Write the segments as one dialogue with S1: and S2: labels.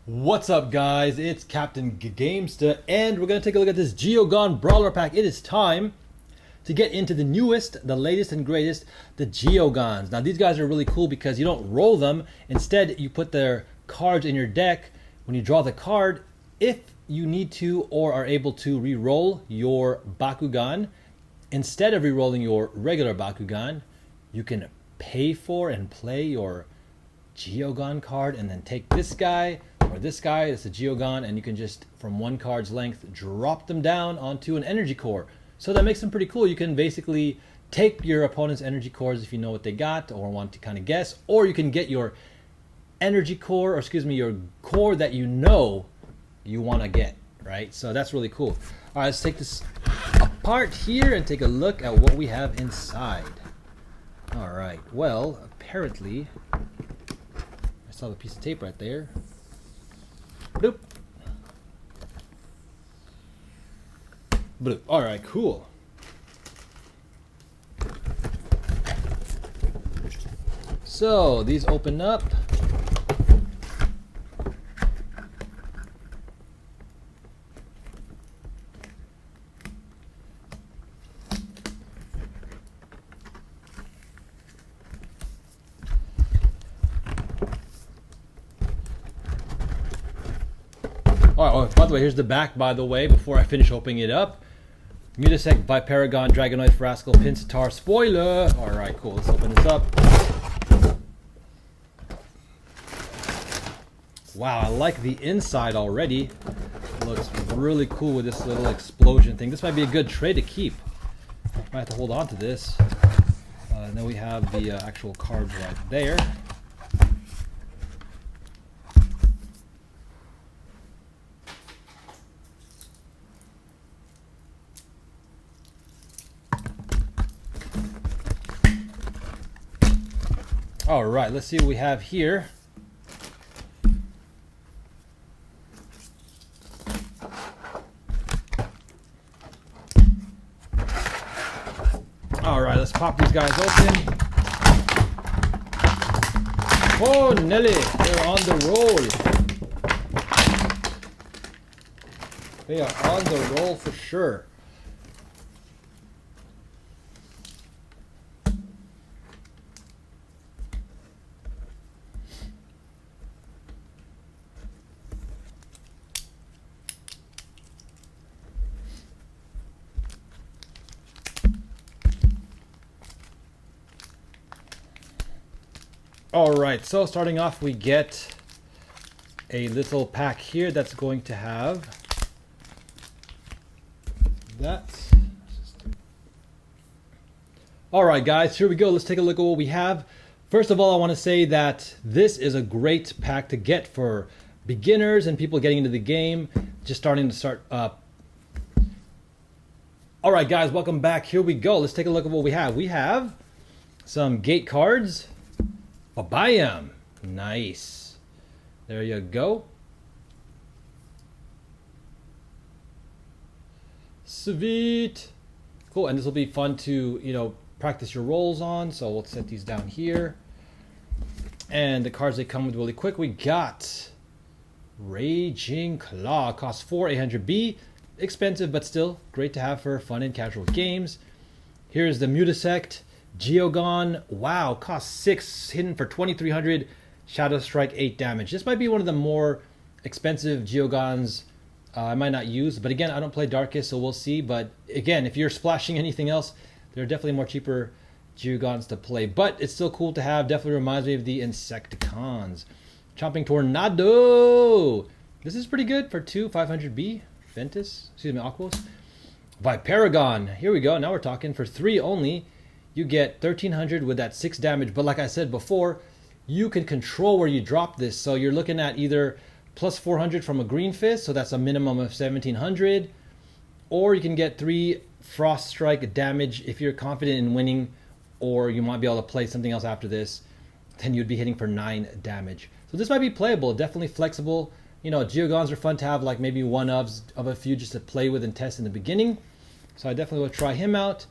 S1: What's up, guys? It's Captain Gamesta, and we're going to take a look at this Geogan Brawler pack. It is time to get into the newest, the latest and greatest, the Geogans. Now, these guys are really cool because you don't roll them. Instead, you put their cards in your deck. When you draw the card, if you need to or are able to re-roll your bakugan, instead of re-rolling your regular bakugan, you can pay for and play your Geogan card and then take this guy or this guy, it's a Geogan, and you can just from one card's length drop them down onto an energy core. So that makes them pretty cool. You can basically take your opponent's energy cores if you know what they got or want to kind of guess, or you can get your energy core, or excuse me, your core that you know you want to get, right? So that's really cool. All right, let's take this apart here and take a look at what we have inside. All right, well, apparently I still have a piece of tape right there. Bloop. Bloop. All right, cool. So these open up. Oh, by the way, here's the back, by the way, before I finish opening it up. Mutasec, Viparagon, Dragonoid, Frascal, Pinstar, spoiler! Alright, cool, let's open this up. Wow, I like the inside already. It looks really cool with this little explosion thing. This might be a good tray to keep. Might have to hold on to this. And then we have the actual cards right there. All right, let's see what we have here. All right, let's pop these guys open. Oh, Nelly, they're on the roll. They are on the roll for sure. All right, so starting off, we get a little pack here that's going to have that. All right, guys, here we go. Let's take a look at what we have. First of all, I want to say that this is a great pack to get for beginners and people getting into the game, just starting to start up. All right, guys, welcome back. Here we go. Let's take a look at what we have. We have some gate cards. Babayam. Nice. There you go. Sweet. Cool. And this will be fun to, practice your rolls on. So we'll set these down here. And the cards they come with really quick. We got Raging Claw. Costs 4 800B. Expensive, but still great to have for fun and casual games. Here's the Mutasec. Geogan, wow, costs 6, hidden for 2300, Shadow Strike 8 damage. This might be one of the more expensive Geogans I might not use, but again, I don't play Darkest, so we'll see. But again, if you're splashing anything else, there are definitely more cheaper Geogans to play, but it's still cool to have. Definitely reminds me of the Insecticons. Chomping Tornado, this is pretty good for 2 500B. Ventus, excuse me, Aquos. Viparagon, here we go, now we're talking. For 3 only, you get 1300 with that 6 damage. But like I said before, you can control where you drop this. So you're looking at either plus 400 from a Green Fist, so that's a minimum of 1700. Or you can get 3 Frost Strike damage if you're confident in winning, or you might be able to play something else after this. Then you'd be hitting for 9 damage. So this might be playable, definitely flexible. Geogans are fun to have, like maybe one of a few just to play with and test in the beginning. So I definitely will try him out.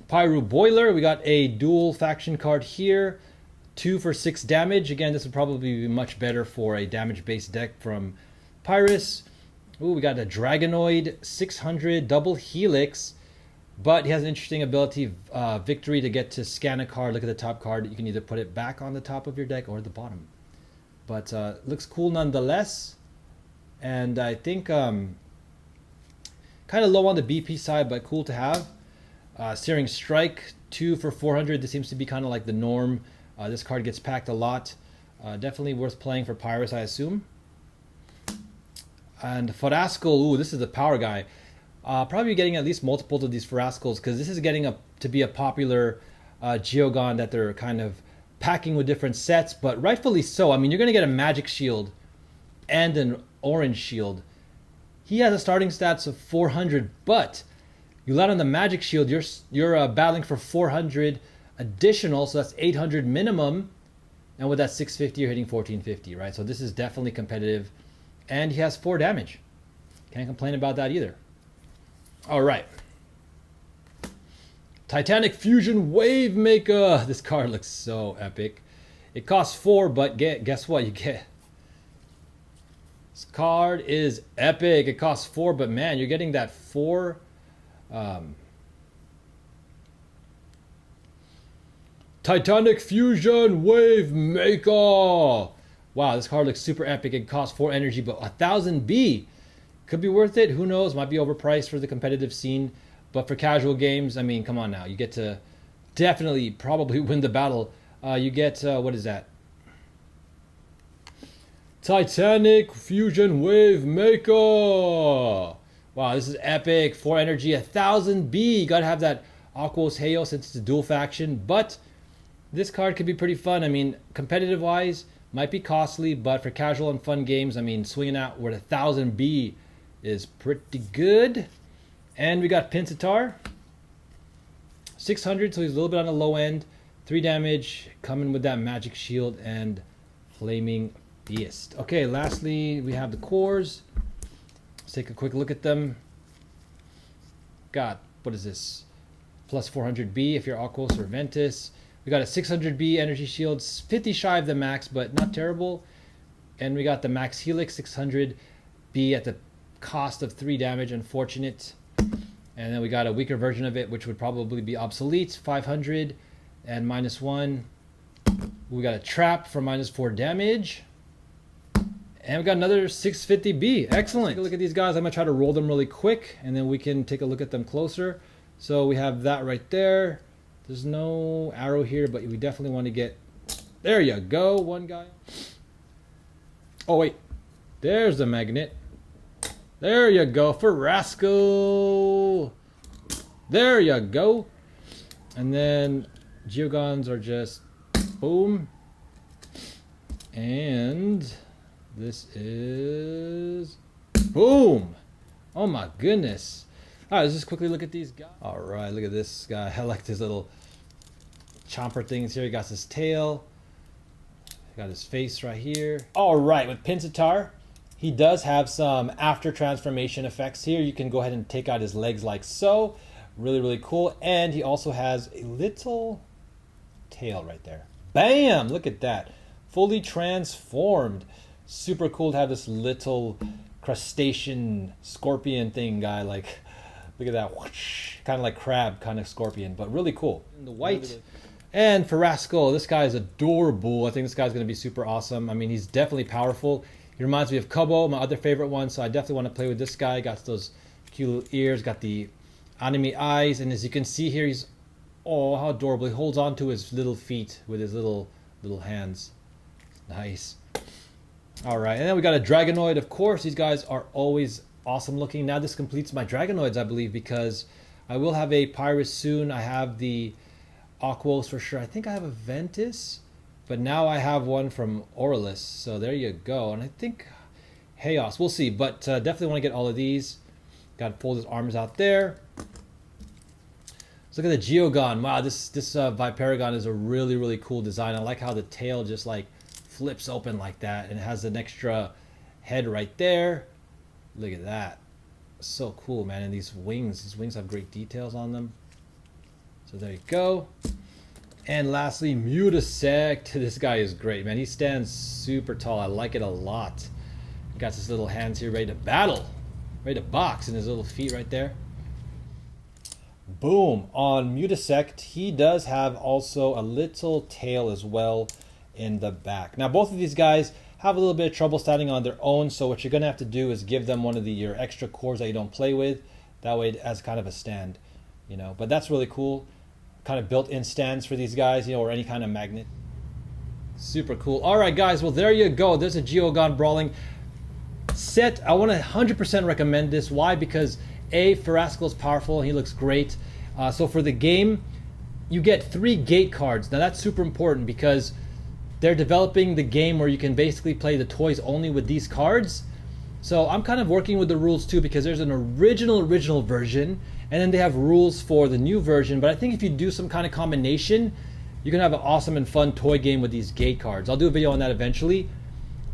S1: Pyru Boiler, we got a dual faction card here. 2 for 6 damage. Again, this would probably be much better for a damage-based deck from Pyrus. Ooh, we got a Dragonoid 600 double helix. But he has an interesting ability, Victory, to get to scan a card, look at the top card. You can either put it back on the top of your deck or the bottom. But looks cool nonetheless. And I think kind of low on the BP side, but cool to have. Searing Strike, 2 for 400. This seems to be kind of like the norm. This card gets packed a lot. Definitely worth playing for Pyrus, I assume. And Farascal, ooh, this is the power guy. Probably getting at least multiples of these Farascals, because this is getting to be a popular Geogan that they're kind of packing with different sets, but rightfully so. I mean, you're going to get a magic shield and an orange shield. He has a starting stats of 400, but you land on the magic shield, you're battling for 400 additional, so that's 800 minimum, and with that 650, you're hitting 1450, right? So this is definitely competitive, and he has 4 damage. Can't complain about that either. All right. Titanic Fusion Wave Maker. This card looks so epic. It costs 4, but guess what you get? This card is epic. It costs 4, but man, you're getting that 4. Titanic Fusion Wave Maker. Wow, this card looks super epic. It costs 4 energy, but 1000 B. Could be worth it. Who knows? Might be overpriced for the competitive scene. But for casual games, I mean, come on now. You get to definitely probably win the battle. You get, what is that? Titanic Fusion Wave Maker. Wow, this is epic. 4 energy, 1000 B. You got to have that Aquos Heyo since it's a dual faction. But this card could be pretty fun. I mean, competitive-wise, might be costly. But for casual and fun games, I mean, swinging out with 1000 B is pretty good. And we got Pinsatar 600, so he's a little bit on the low end. 3 damage, coming with that magic shield and flaming fist. Okay, lastly we have the cores. Let's take a quick look at them. Got, what is this, plus 400 B if you're Aquos or Ventus. We got a 600 B energy shield, 50 shy of the max, but not terrible. And we got the max helix 600 B at the cost of 3 damage, unfortunate. And then we got a weaker version of it, which would probably be obsolete, 500 and -1. We got a trap for -4 damage. And we got another 650 B. Excellent. Take a look at these guys. I'm going to try to roll them really quick, and then we can take a look at them closer. So we have that right there. There's no arrow here, but we definitely want to get... There you go, one guy. Oh, wait. There's the magnet. There you go, for Rascal. There you go. And then Geogans are just boom. And this is boom. Oh my goodness. All right, let's just quickly look at these guys. All right, look at this guy. I like his little chomper things here. He got his tail. He got his face right here. All right, with Pinsatar, he does have some after transformation effects here. You can go ahead and take out his legs like so. Really, really cool. And he also has a little tail right there. Bam! Look at that. Fully transformed. Super cool to have this little crustacean scorpion thing guy. Like, look at that. Whoosh. Kind of like crab, kind of scorpion, but really cool. And the white. Really, really. And for Rascal, this guy is adorable. I think this guy's going to be super awesome. I mean, he's definitely powerful. He reminds me of Kobo, my other favorite one, so I definitely want to play with this guy. Got those cute little ears, got the anime eyes, and as you can see here, he's, oh, how adorable. He holds on to his little feet with his little hands. Nice. All right, and then we got a Dragonoid, of course. These guys are always awesome looking. Now this completes my Dragonoids, I believe, because I will have a Pyrus soon. I have the Aquos for sure. I think I have a Ventus. But now I have one from Aurelus, so there you go. And I think Chaos, we'll see. But definitely want to get all of these. Got to fold his arms out there. Let's look at the Geogan. Wow, this Viperagon is a really, really cool design. I like how the tail just like flips open like that. And it has an extra head right there. Look at that. So cool, man. And these wings have great details on them. So there you go. And lastly, Mutasect. This guy is great, man. He stands super tall. I like it a lot. He got his little hands here ready to battle. Ready to box, and his little feet right there. Boom. On Mutasect, he does have also a little tail as well in the back. Now, both of these guys have a little bit of trouble standing on their own, so what you're going to have to do is give them one of your extra cores that you don't play with. That way, as kind of a stand, you know. But that's really cool. Kind of built-in stands for these guys, you know, or any kind of magnet. Super cool. All right, guys. Well, there you go. There's a Geogan brawling set. I want to 100% recommend this. Why? Because A, Farascal is powerful. He looks great. So for the game, you get 3 gate cards. Now that's super important because they're developing the game where you can basically play the toys only with these cards. So I'm kind of working with the rules too, because there's an original version, and then they have rules for the new version. But I think if you do some kind of combination, you can have an awesome and fun toy game with these gate cards. I'll do a video on that eventually.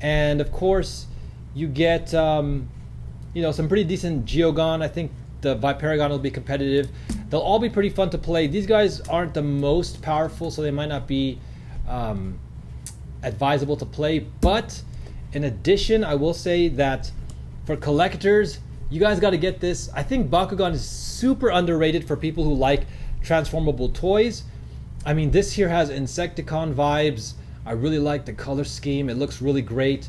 S1: And of course, you get you know, some pretty decent Geogan. I think the Viperagon will be competitive. They'll all be pretty fun to play. These guys aren't the most powerful, so they might not be advisable to play. But in addition, I will say that for collectors, you guys got to get this. I think Bakugan is super underrated for people who like transformable toys. I mean, this here has Insecticon vibes. I really like the color scheme. It looks really great.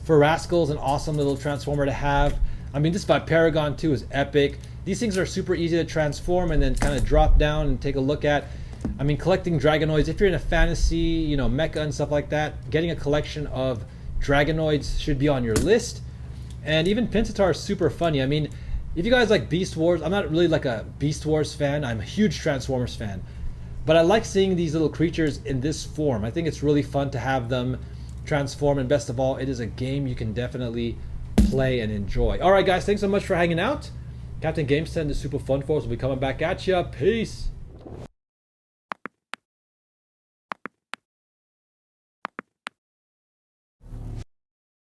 S1: For Rascal's an awesome little transformer to have. I mean, this Viperagon too is epic. These things are super easy to transform and then kind of drop down and take a look at. I mean, collecting Dragonoids, if you're in a fantasy, you know, mecha and stuff like that, getting a collection of Dragonoids should be on your list. And even Pinsittar is super funny. I mean, if you guys like Beast Wars, I'm not really like a Beast Wars fan. I'm a huge Transformers fan. But I like seeing these little creatures in this form. I think it's really fun to have them transform, and best of all, it is a game you can definitely play and enjoy. All right, guys, thanks so much for hanging out. Captain Games 10 is super fun for us. We'll be coming back at ya. Peace.